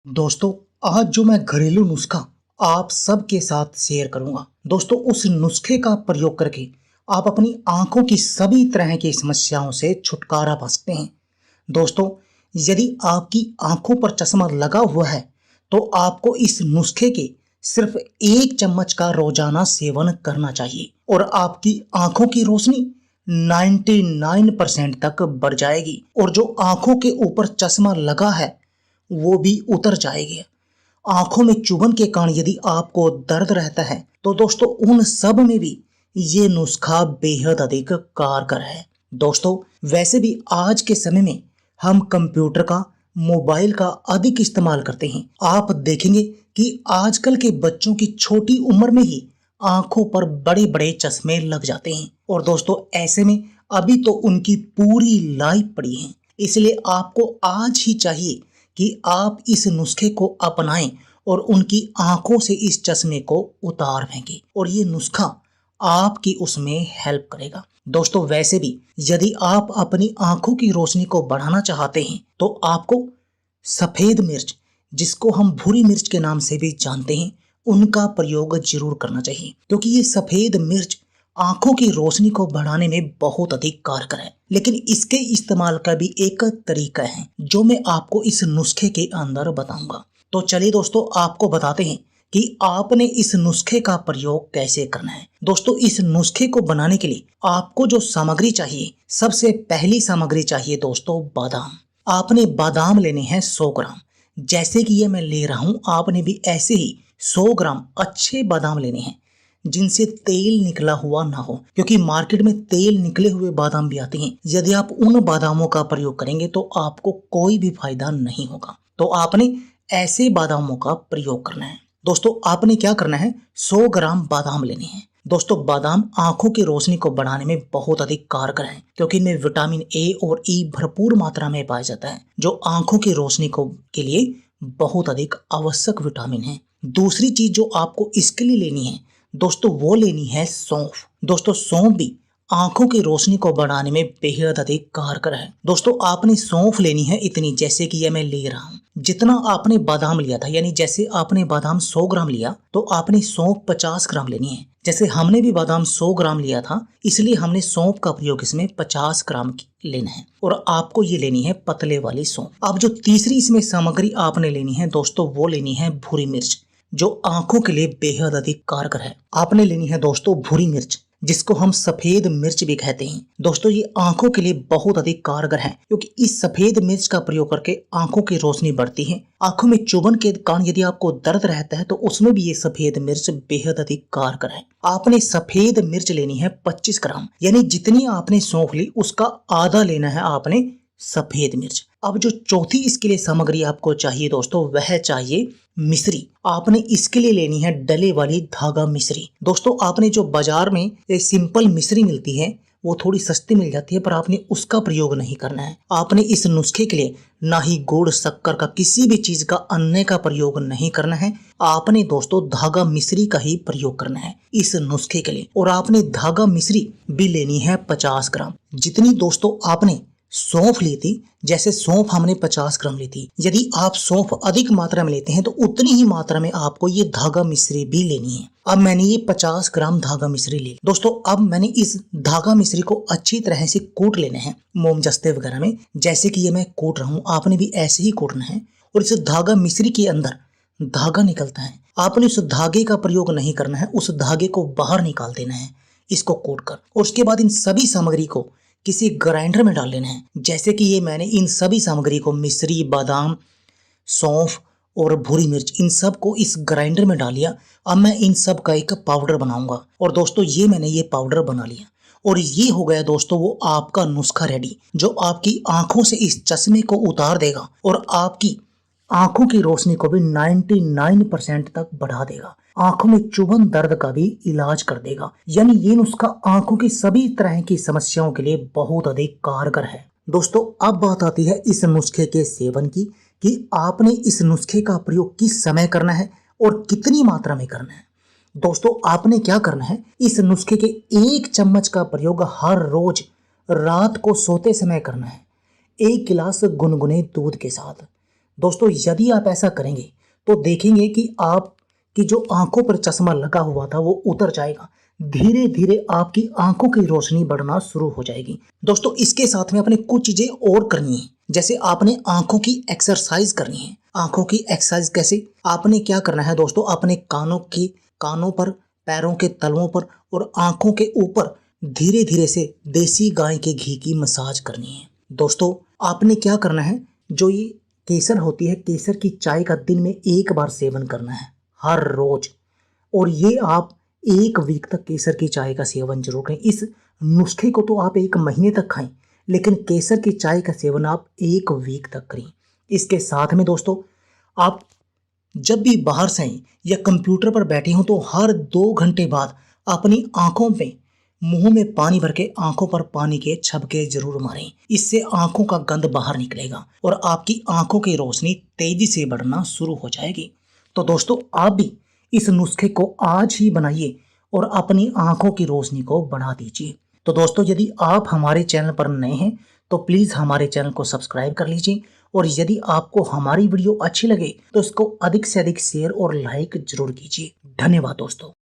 दोस्तों, आज जो मैं घरेलू नुस्खा आप सबके साथ शेयर करूंगा। दोस्तों, उस नुस्खे का प्रयोग करके आप अपनी आंखों की सभी तरह की समस्याओं से छुटकारा पा सकते हैं। दोस्तों, यदि आपकी आंखों पर चश्मा लगा हुआ है तो आपको इस नुस्खे के सिर्फ 1 चम्मच का रोजाना सेवन करना चाहिए और आपकी आंखों की रोशनी 99% तक बढ़ जाएगी और जो आंखों के ऊपर चश्मा लगा है वो भी उतर जाएगी। आंखों में चुभन के कारण यदि आपको दर्द रहता है तो दोस्तों उन सब में भी ये नुस्खा बेहद अधिक कारगर है। दोस्तों, वैसे भी आज के समय में हम कंप्यूटर का, मोबाइल का अधिक इस्तेमाल करते हैं। आप देखेंगे कि आजकल के बच्चों की छोटी उम्र में ही आंखों पर बड़े बड़े चश्मे लग जाते हैं और दोस्तों ऐसे में अभी तो उनकी पूरी लाइफ पड़ी है। इसलिए आपको आज ही चाहिए कि आप इस नुस्खे को अपनाएं और उनकी आंखों से इस चश्मे को उतार फेंकें और ये नुस्खा आपकी उसमें हेल्प करेगा। दोस्तों, वैसे भी यदि आप अपनी आंखों की रोशनी को बढ़ाना चाहते हैं तो आपको सफेद मिर्च, जिसको हम भूरी मिर्च के नाम से भी जानते हैं, उनका प्रयोग जरूर करना चाहिए क्योंकि ये सफेद मिर्च आंखों की रोशनी को बढ़ाने में बहुत अधिक कारगर है। लेकिन इसके इस्तेमाल का भी एक तरीका है जो मैं आपको इस नुस्खे के अंदर बताऊंगा। तो चलिए दोस्तों, आपको बताते हैं कि आपने इस नुस्खे का प्रयोग कैसे करना है। दोस्तों, इस नुस्खे को बनाने के लिए आपको जो सामग्री चाहिए, सबसे पहली सामग्री चाहिए दोस्तों बादाम। आपने बादाम लेने हैं 100 ग्राम। जैसे कि ये मैं ले रहा हूं, आपने भी ऐसे ही 100 ग्राम अच्छे बादाम लेने हैं जिनसे तेल निकला हुआ ना हो, क्योंकि मार्केट में तेल निकले हुए बादाम भी आते हैं। यदि आप उन बादामों का प्रयोग करेंगे तो आपको कोई भी फायदा नहीं होगा। तो आपने ऐसे बादामों का प्रयोग करना है। दोस्तों, आपने क्या करना है, 100 ग्राम बादाम लेने हैं। दोस्तों, बादाम आंखों की रोशनी को बढ़ाने में बहुत अधिक कारगर है क्योंकि इनमें विटामिन ए और ई भरपूर मात्रा में पाया जाता है जो आंखों की रोशनी को के लिए बहुत अधिक आवश्यक विटामिन है। दूसरी चीज जो आपको इसके लिए लेनी है दोस्तों, वो लेनी है सौंफ। दोस्तों, सौंफ भी आंखों की रोशनी को बढ़ाने में बेहद अधिक कारगर है। दोस्तों, आपने सौंफ लेनी है इतनी, जैसे कि ये मैं ले रहा हूँ। जितना आपने बादाम लिया था, यानी जैसे आपने बादाम 100 ग्राम लिया तो आपने सौंफ 50 ग्राम लेनी है। जैसे हमने भी बादाम 100 ग्राम लिया था, इसलिए हमने सौंफ का प्रयोग इसमें 50 ग्राम लेना है और आपको ये लेनी है पतले वाली सौंफ। अब जो तीसरी इसमें सामग्री आपने लेनी है दोस्तों, वो लेनी है भूरी मिर्च, जो आंखों के लिए बेहद अधिक कारगर है। आपने लेनी है दोस्तों भूरी मिर्च, जिसको हम सफेद मिर्च भी कहते हैं। दोस्तों, ये आंखों के लिए बहुत अधिक कारगर है क्योंकि इस सफेद मिर्च का प्रयोग करके आंखों की रोशनी बढ़ती है। आंखों में चुभन के कारण यदि आपको दर्द रहता है तो उसमें भी ये सफेद मिर्च बेहद अधिक कारगर है। आपने सफेद मिर्च लेनी है 25 ग्राम, यानी जितनी आपने सौंफ ली उसका आधा लेना है आपने सफेद मिर्च। अब जो चौथी इसके लिए सामग्री आपको चाहिए दोस्तों, वह चाहिए मिश्री। आपने इसके लिए लेनी है डले वाली धागा मिश्री। दोस्तों, आपने जो बाजार में सिंपल मिश्री मिलती है वो थोड़ी सस्ती मिल जाती है, पर आपने उसका प्रयोग नहीं करना है। आपने इस नुस्खे के लिए ना ही गुड़, शक्कर का, किसी भी चीज का, अन्य का प्रयोग नहीं करना है। आपने दोस्तों धागा मिश्री का ही प्रयोग करना है इस नुस्खे के लिए। और आपने धागा मिश्री भी लेनी है 50 ग्राम। जितनी दोस्तों आपने सौंफ ली थी, जैसे सौंफ हमने 50 ग्राम ली थी, यदि आप सौंफ अधिक मात्रा में लेते हैं तो उतनी ही मात्रा में आपको ये धागा मिश्री भी लेनी है। अब मैंने ये 50 ग्राम धागा मिश्री ली। दोस्तों, अब मैंने इस धागा मिश्री को अच्छी तरह से कूट लेना है मोमजस्ते वगैरह में, जैसे कि ये मैं कूट रहा हूँ। आपने भी ऐसे ही कूटना है और इस धागा मिश्री के अंदर धागा निकलता है, आपने उस धागे का प्रयोग नहीं करना है, उस धागे को बाहर निकाल देना है इसको कूट कर। और उसके बाद इन सभी सामग्री को किसी ग्राइंडर में डाल लेना है। जैसे कि ये मैंने इन सभी सामग्री को, मिश्री, बादाम, सौंफ और भूरी मिर्च, इन सब को इस ग्राइंडर में डाल लिया। अब मैं इन सब का एक पाउडर बनाऊंगा और दोस्तों ये मैंने ये पाउडर बना लिया और ये हो गया दोस्तों वो आपका नुस्खा रेडी, जो आपकी आंखों से इस चश्मे को उतार देगा और आपकी आंखों की रोशनी को भी 99% तक बढ़ा देगा। आंखों में चुभन, दर्द का भी इलाज कर देगा। यानी ये नुस्खा आंखों की सभी तरह की समस्याओं के लिए बहुत अधिक कारगर है। दोस्तों, अब बात आती है इस नुस्खे के सेवन की, कि आपने इस नुस्खे का प्रयोग किस समय करना है और कितनी मात्रा में करना है। दोस्तों, आपने क्या करना है, इस नुस्खे के 1 चम्मच का प्रयोग हर रोज रात को सोते समय करना है, 1 गिलास गुनगुने दूध के साथ। दोस्तों यदि आप ऐसा करेंगे तो देखेंगे कि आपकी जो आंखों पर चश्मा लगा हुआ था वो उतर जाएगा। धीरे धीरे आपकी आंखों की रोशनी बढ़ना शुरू हो जाएगी। दोस्तों इसके साथ में अपने कुछ चीजें और करनी है, जैसे आपने आंखों की एक्सरसाइज करनी है। आंखों की एक्सरसाइज कैसे? आपने क्या करना है दोस्तों, अपने कानों पर, पैरों के तलवों पर और आंखों के ऊपर धीरे धीरे से देसी गाय के घी की मसाज करनी है। दोस्तों आपने क्या करना है, जो ये केसर होती है, केसर की चाय का दिन में 1 बार सेवन करना है हर रोज। और ये आप 1 वीक तक केसर की चाय का सेवन जरूर करें। इस नुस्खे को तो आप 1 महीने तक खाएं, लेकिन केसर की चाय का सेवन आप 1 वीक तक करें। इसके साथ में दोस्तों आप जब भी बाहर से आए या कंप्यूटर पर बैठे हों तो हर 2 घंटे बाद अपनी आंखों में, मुंह में पानी भर के आंखों पर पानी के छबके जरूर मारें। इससे आंखों का गंद बाहर निकलेगा और आपकी आंखों की रोशनी तेजी से बढ़ना शुरू हो जाएगी। तो दोस्तों आप भी इस नुस्खे को आज ही बनाइए और अपनी आंखों की रोशनी को बढ़ा दीजिए। तो दोस्तों यदि आप हमारे चैनल पर नए हैं तो प्लीज हमारे चैनल को सब्सक्राइब कर लीजिए, और यदि आपको हमारी वीडियो अच्छी लगे तो इसको अधिक से अधिक शेयर और लाइक जरूर कीजिए। धन्यवाद दोस्तों।